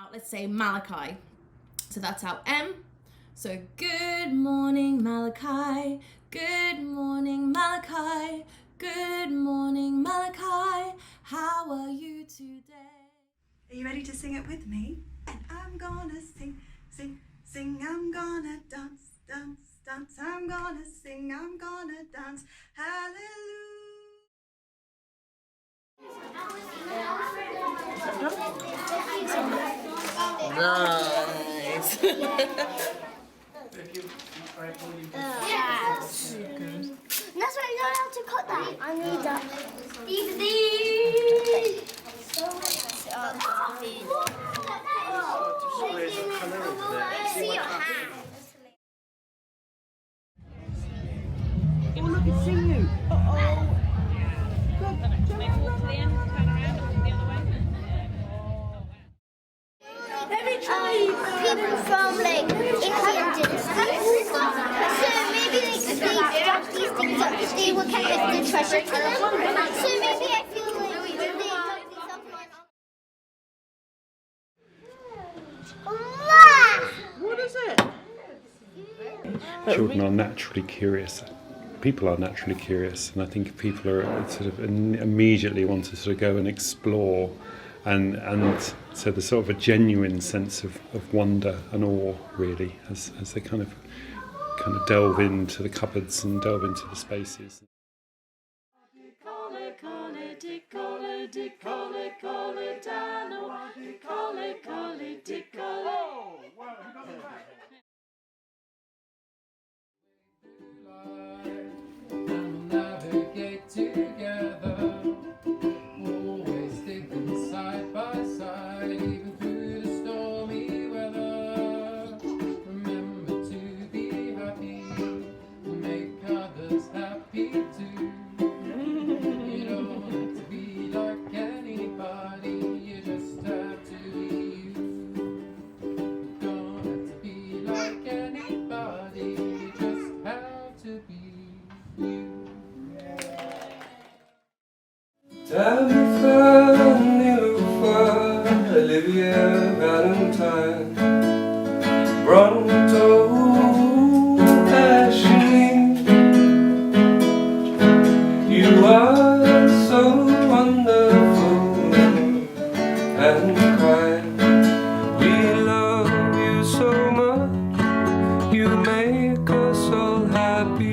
out, let's say Malachi. So that's our M. So good morning, Malachi. Good morning, Malachi. Good morning, Malachi. How are you today? Are you ready to sing it with me? And I'm gonna sing, sing, sing. I'm gonna dance, dance, dance. I'm gonna sing, I'm gonna dance. Hallelujah. Nice. That's why I don't know how to cut that. I need that. See your hand. Oh, look, it's seeing you. Uh-oh. People from like Indian dynasties. So maybe like they dropped these things up because they were kind of the treasure to them. So maybe I feel like they dropped these up and What is it? Children are naturally curious. People are naturally curious, and I think people are sort of immediately want to sort of go and explore, and so there's sort of a genuine sense of wonder and awe, really, as they kind of delve into the cupboards and delve into the spaces. Navigate together, always sticking side by side, even through the stormy weather. Remember to be happy, make others happy too. You don't have to be like anybody, you just have to be you. You don't have to be like anybody, you just have to be you. Tabitha, Nilufa, Olivia, Valentine, Bronto, Ashley, you are so wonderful and kind. We love you so much, you make us all happy.